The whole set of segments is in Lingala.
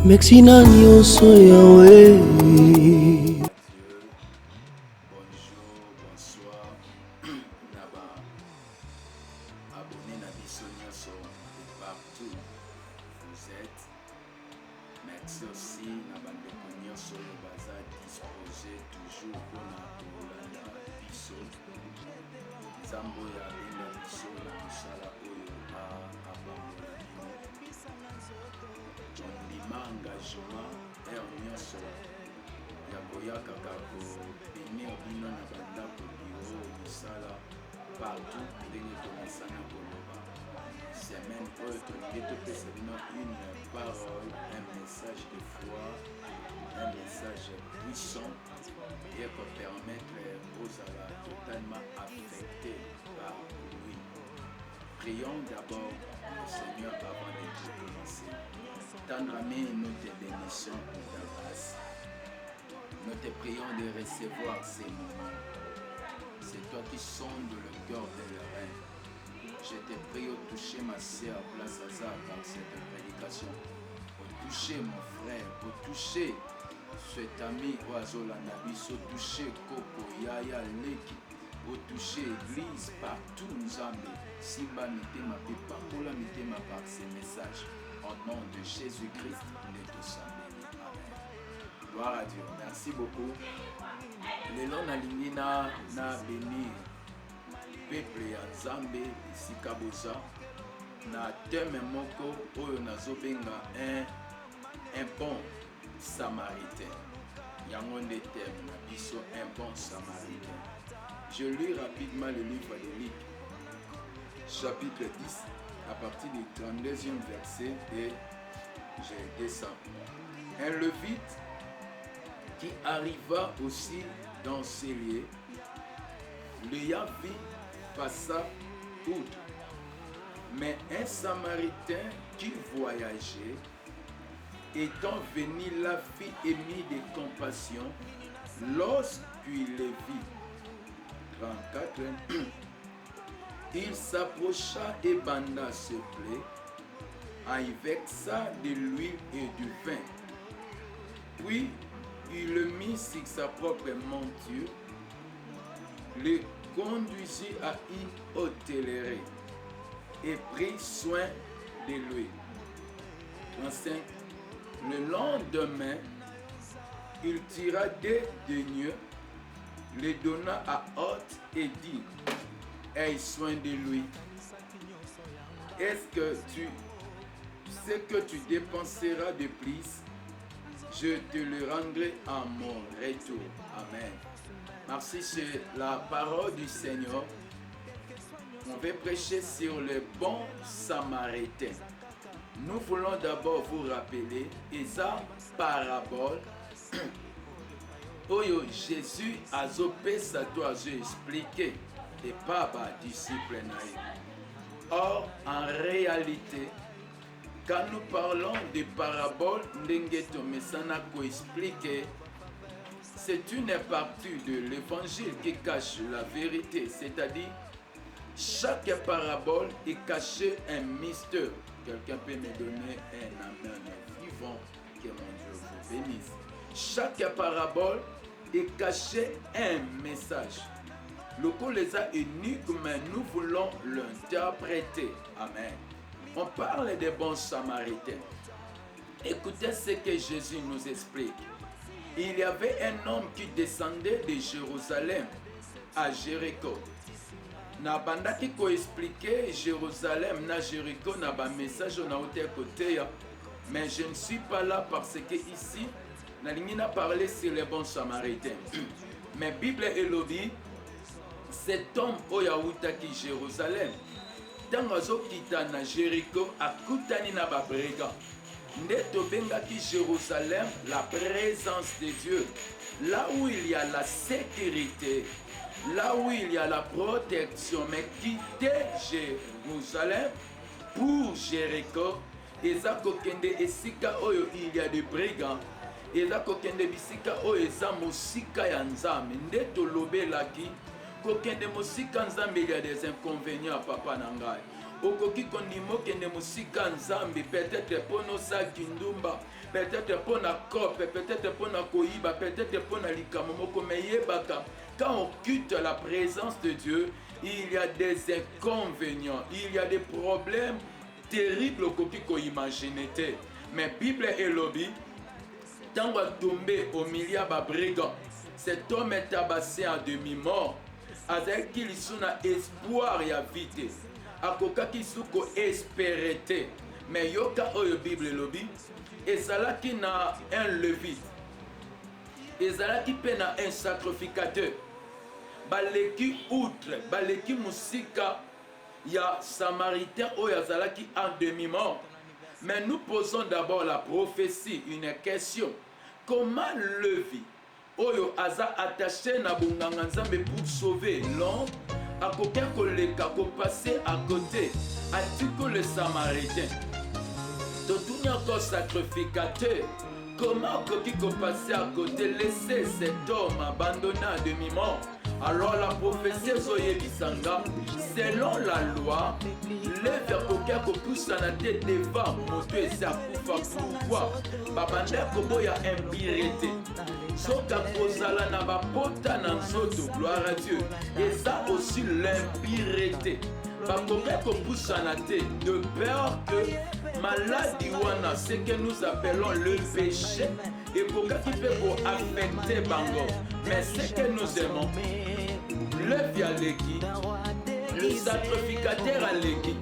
Merci na nyonso yawe. Merci aussi na bandeko nyonso oyo baza dispose toujours mpona kolanda biso nzambe oyo abenga biso na mosala oyo abambola bino ondima engagement ere nyonso ya koyakaka kobenir bino na bandako biro misala partout ndenge tomesana koloba semaine oyo tolingi topesa bino une parole, un message de foi, un message puissant et pour permettre aux Arabes totalement affectés par lui. Prions d'abord le Seigneur avant de commencer. Tendre main, nous te bénissons pour ta grâce. Nous te prions de recevoir ces moments. C'est toi qui sondes le cœur de l'oreille. Je te prie au toucher ma sœur Place Hazard par cette prédication. Au toucher mon frère, au toucher cet ami Oazola Nabiso, au toucher Koko, Yaya, Leki, au toucher Église, partout nous amener. Simba Mitema, Pambola Mitema par ces messages. Au nom de Jésus-Christ, nous tous bénis. Amen. Gloire à Dieu. Merci beaucoup. Le long na bénir. Peuple ya Nzambe isika boza na thème moko oyo nazobenga un bon samaritain. Yango nde thème na biso un bon samaritain. Je lis rapidement le livre de Luc, chapitre 10, à partir du 32e verset et je descends. Un Levite qui arriva aussi dans ces lieux, l'ayant vu passa outre. Mais un Samaritain qui voyageait, étant venu là, fit émis de compassion lorsqu'il le vit. 34. Il s'approcha et banda ses plaies, avec ça de l'huile et du vin. Puis il le mit sur sa propre monture, le conduisit à une hôtellerie et prit soin de lui. 35. Le lendemain, il tira des deniers, les donna à hôte et dit: aie soin de lui. Est-ce que tu sais que tu dépenseras de plus? Je te le rendrai à mon retour. Amen. Merci, c'est la parole du Seigneur. On va prêcher sur le bon samaritain. Nous voulons d'abord vous rappeler esa parabole oyo Jésus a zopesa to azo expliqué et pas ba disciple naïe. Or, en réalité, quand nous parlons de parabole, ndenge to mesana ko expliquer, c'est une partie de l'évangile qui cache la vérité, c'est-à-dire chaque parabole est cachée un mystère. Quelqu'un peut me donner un amen vivant, que mon Dieu vous bénisse. Chaque parabole est cachée un message. Le coup les a uniques, mais nous voulons l'interpréter. Amen. On parle des bons samaritains. Écoutez ce que Jésus nous explique. Il y avait un homme qui descendait de Jérusalem à Jéricho. Na bandaki ko expliquer Jérusalem na Jéricho na ba message na hauteur côté, mais je ne suis pas là parce que ici na lingina parler sur les bons samaritains. Mais Bible elobi cet homme oyauta ki Jérusalem tango azokita na Jéricho akutani na ba brigand. Nde tobengaki Jérusalem la présence de Dieu, là où il y a la sécurité, là où il y a la protection. Mais quitter Jérusalem pour Jéricho, eza kokende esika oyo il y a des brigands, eza kokende bisika oyo eza mosika ya Nzambe. Nde tolobelaki kokende mosika Nzambe, il y a des inconvénients, papa na ngai. okoki kondima okende mosika nzambe peut-être mpo nosaki ndumba, peut-être mpo na kope, peut-être mpo na koyiba, peut-être mpo na likambo moko, mais yebaka quand on quitte la présence de Dieu, il y a des inconvénients, il y a des problèmes terribles okoki koimagine te. Mais Bible elobi tant va tomber au milieu de brigands, cet homme est tabassé en demi-mort. Avec qui il a espoir et vite. Akoka qui suko espérité. Mais yoka oyo Bible lobby. Et ça qui na un levite. Et ça qui peine un sacrificateur. Baleki outre, baleki musika. Ya samaritain oyo azalaki en demi-mort. Mais nous posons d'abord la prophétie, une question. Comment Levi, oyo aza attaché na bunganga nzambe pour sauver l'homme, akoki koleka ko passer à côté, atiko le samaritain. Totuni encore sacrificateur. Comment akoki ko passer à côté, laisser cet homme abandonné à demi-mort? Alors la prophétie Zoyebisanga, selon la loi, les akoki pousse na tête devant moto et sa kufa. Pourquoi? Babande koboya impiété. Soka kozala na bapota na nzoto, gloire à Dieu. Et ça aussi l'impiété. Bakoki pousse na tête de peur que maladie wana, ce que nous appelons le péché, et pour qui peut affecter bango. Mais ce que nous aimons, le vialeki, le sacrificateur aleki.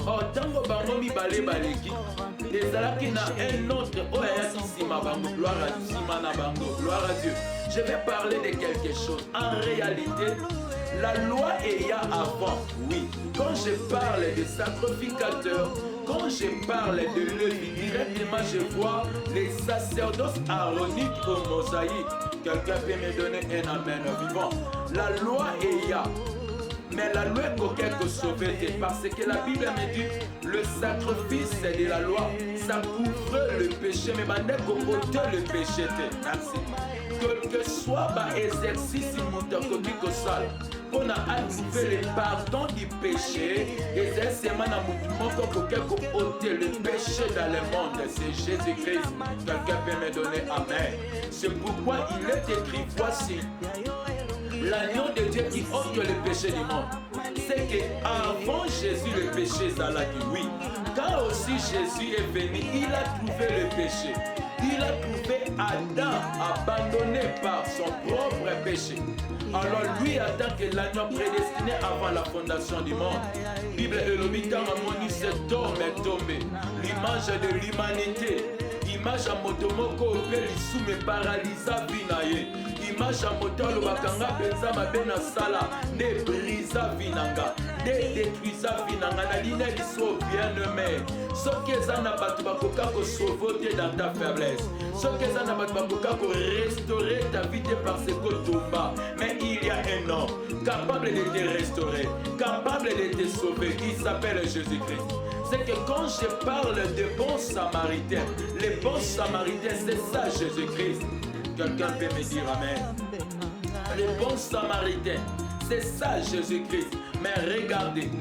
Oh, tango bango mi balé baleki. Les alaki na un autre oyaki sima bango, gloire à Dieu. Je vais parler de quelque chose. En réalité, la loi est ya avant, oui. Quand je parle de sacrificateur, quand je parle de Lévi, directement je vois les sacerdoces aaroniques au mosaïque. Quelqu'un peut me donner un amen vivant. La loi est ya. Mais la loi est quelque sauver parce que la Bible me dit le sacrifice de la loi, ça couvre le péché, mais maintenant qu'on ôte le péché. Merci. Quel que soit l'exercice de sale, on a trouvé le pardon du péché et c'est seulement pour ôter le péché dans le monde. C'est Jésus-Christ. Quelqu'un peut me donner amen. C'est pourquoi il est écrit voici l'agneau de Dieu qui ôte le péché du monde. C'est qu'avant Jésus, le péché s'allait, oui. Quand aussi Jésus est venu, il a trouvé le péché. Il a trouvé Adam abandonné par son propre péché. Alors lui, en tant que l'agneau prédestiné avant la fondation du monde, Bible et le mitan a moni cet homme est tombé. L'image de l'humanité. Image à motomoko opeli sous me paralysa vinaye. Image à motolo bakanga benza mabena sala ne brisa vinanga ne détruisa vinanga na ligne liso bien aimé. Ce que ça n'a pas bakoka ko sauver dans ta faiblesse. Ce que ça n'a pas bakoka ko restaurer ta vie parce que tomba. Mais il y a un homme capable de te restaurer, capable de te sauver. Il s'appelle Jésus-Christ. C'est que quand je parle de bons samaritains, les bons samaritains, c'est ça Jésus-Christ. Quelqu'un peut me dire amen. Les bons samaritains, c'est ça Jésus-Christ. Mais regardez,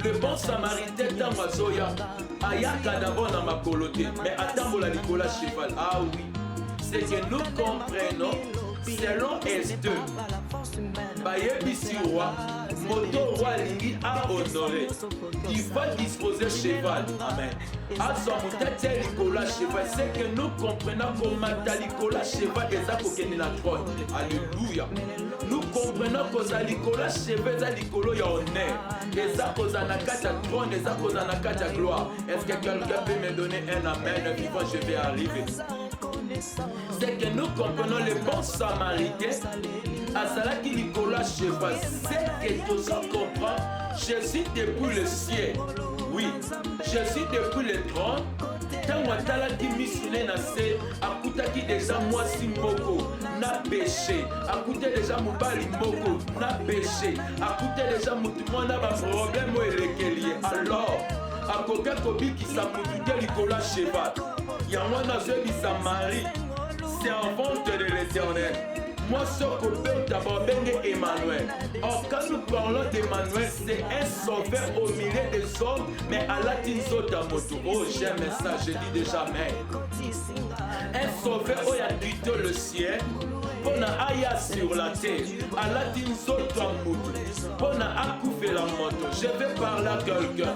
le bon samaritain dans ma zoya, ayaka d'abord dans ma coloté, mais attends la Nicolas cheval. Ah oui, c'est que nous comprenons, selon S2, Bayebisi roi, moto roi lingi a honoré. Il va disposer cheval. Amen. À son moutette Nicolas cheval, c'est que nous comprenons comment Nicolas cheval est à côté de la trône. Alléluia. Nous comprenons que Nicolas cheval est à Nicolas y a honneur. Et ça cause en a quatre trône, et ça cause en a quatre gloire. Est-ce que quelqu'un peut me donner un amen vivant? Je vais arriver. C'est que nous comprenons les bons samaritains. À cela qui Nicolas cheval, c'est que tout ça comprend. Jésus depuis le ciel. Oui, Jésus depuis le trône. Tant watala qui missionné na se, akutaki déjà moi si moko na péché, akuté déjà mobali moko na péché, akuté déjà mutumwa na ba problème o elekelié. Alors, akoka kobi qui s'amututé Nicolas cheval. Ya mwana zebi sa Marie, servante de l'Éternel. Moi, ce que je d'abord Emmanuel. Or, quand nous parlons d'Emmanuel, c'est un sauveur au milieu des hommes, mais à la moto. Oh, j'aime ça, je dis déjà, mais. Un sauveur qui a quitté le ciel. Pour aya sur la terre, à la pour accouper la moto. Je vais parler à quelqu'un.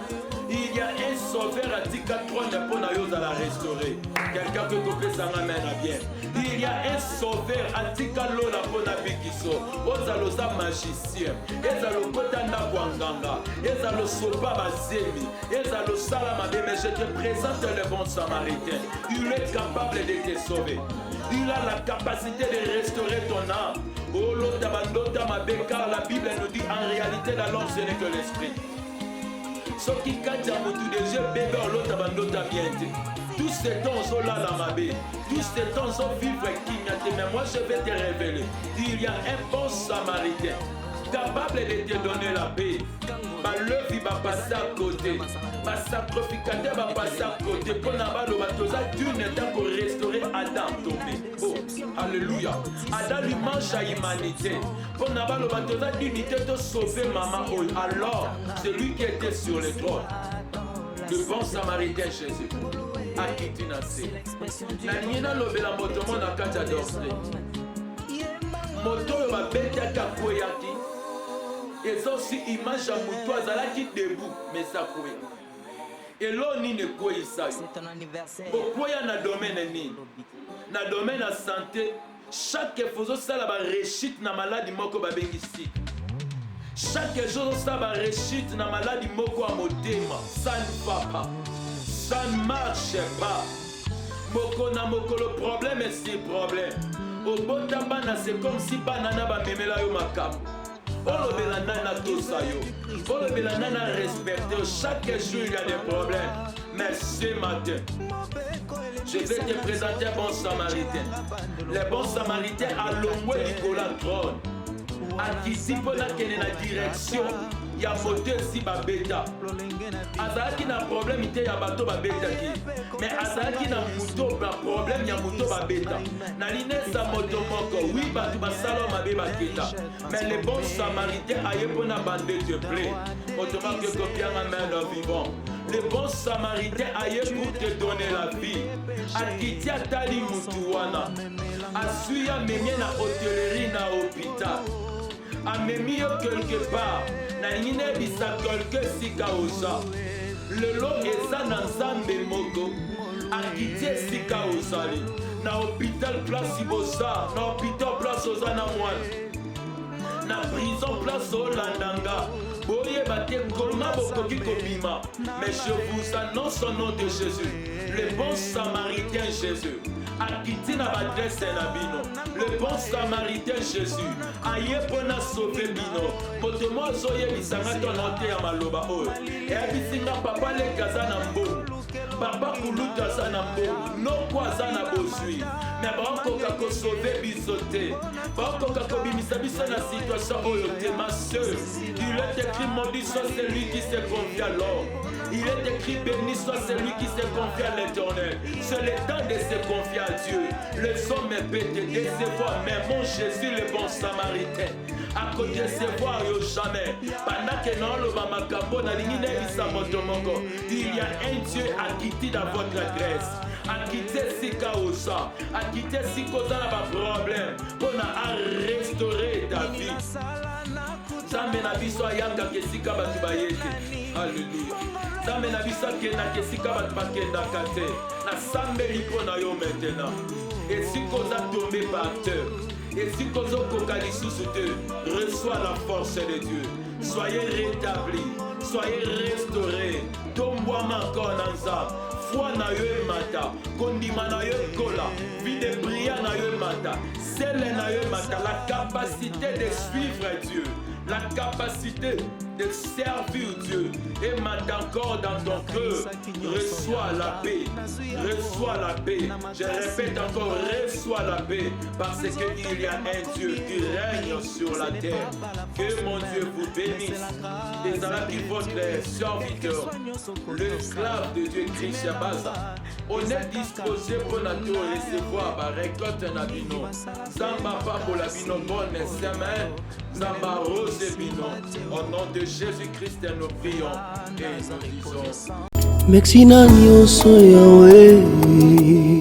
Il y a un sauveur à Tika 3 pour la restaurer. Quelqu'un peut couper sa main à bien. Il y a un sauveur à Tika Lola pour la Bikiso. Ozalosa magicien. Ezalo Kotanda Wanganga. Ezalo Sopa Bazemi. Ezalo Salamade. Mais je te présente le bon samaritain. Il est capable de te sauver. Il a la capacité de restaurer ton âme. Oh, car la Bible nous dit en réalité la langue ce n'est que l'esprit. Ce qui kaja mutu des yeux bébé l'autre bandota bien. Tous ces temps sont là la mabé. Tous ces temps sont vivre qui mais moi je vais te révéler. Il y a un bon samaritain capable de te donner la paix. Le vie va passer à côté. Ma sacrificateur va passer à côté. Pour n'avoir le bateau, Dieu n'est pas pour restaurer Adam tombé. Oh, alléluia. Adam lui mange à l'humanité. Pour n'avoir le bateau, l'unité de sauver maman. Alors, c'est lui qui était sur le trône. Le bon samaritain Jésus. A qui tu n'as sais. La niena lobela moto mon akata d'ostre. Moto va bête à kakoyaki. Et ça aussi, image à moutou, azalaki debout, mais ça couille. Et l'on n'y ne couille ça. C'est ton anniversaire. Pourquoi y a un domaine ni? Na domaine de santé, chaque fois ça la réussite na maladie moko babengistique. Chaque jour ça va réussite na maladie moko à motema. Ça ne va pas. Ça ne marche pas. Moko na moko le problème est si problème. Au botabana c'est comme si banana ba memela yo makam. Oh, le nana tosayo. Oh, le nana respecté. Chaque jour il y a des problèmes. Mais ce matin, je vais te présenter un bon samaritain. Le bon samaritain a l'ongoué Nicolas trône. A quitté pour la direction. Il y a moté si babeta. Azaki na problème il y a bateau babeta qui. Mais azaki na moto ba problème il y a moto babeta. Na linesa moto moko oui ba basalo mabe baketa. Mais les bons samaritains aye pona bande te plaît. Autrement que copier en main vivant. Les bons samaritains aye pour te donner la vie. Akitia tali mutuwana. Asuya menye na hôtellerie na hôpital. Amemi quelque part. Na nine bisa quelque sika osa. Le lot eza na nzambe moko. Akitie sika osali. Na hôpital place ibosa. Na hôpital place oza na mwana. Na prison place olandanga. Boye bate comment bokoki kobima. Mais je vous annonce au nom de Jésus. Le bon samaritain Jésus. Akiti na badresse na bino. Le bon samaritain Jésus. Aye pona sauver bino. Moto mo zoye bisanga ton note ya maloba oyo. E abisinga papa le kaza na mbo. Papa kuluta za na mbo. No kwa za na bozui. Mais bakoka ko sauver biso te. Bakoka ko bimisa biso na situation oyo te ma sœur. Il est écrit maudit soit celui qui se confie à l'homme. Il est écrit béni soit celui qui se confie à l'Éternel. C'est le temps de se confier à Dieu. Les hommes peuvent te décevoir, mais mon Jésus, le bon samaritain, à côté de décevoir jamais. Pendant que non, le mamakambo na lingine bisa motomoko. Il y a un Dieu à quitter dans votre grâce. À quitter sika osa, à quitter sikoza na ba problème, pour à restaurer ta vie. Zambe na biso ayanga kesika batu bayete. Alléluia. Zambe na biso kena kesika batu bakenda kate. Na sambe lipo na yo maintenant. Et si koza tombé par terre. Et si koza kokali sous te, reçois la force de Dieu. Soyez rétablis, soyez restaurés. Tombouama encore dans ça. Foi na yo mata, kondima na yo kola, vide brillant na yo mata, celle na yo mata, la capacité de suivre Dieu, la capacité de servir Dieu, et maintenant encore dans ton cœur, reçois la paix, reçois la paix, je répète encore, reçois la paix, parce qu'il y a un Dieu qui règne sur la terre, que mon Dieu vous bénisse, et ça qui votre serviteur, l'esclave de Dieu Christ Baza. on est disposé pour nous recevoir la récolte na bino. Zamba papola bino bonne semaine. Zamba rose bino. Au nom de Jésus-Christ, nous prions et nous disons Merci na nyonso Yahweh.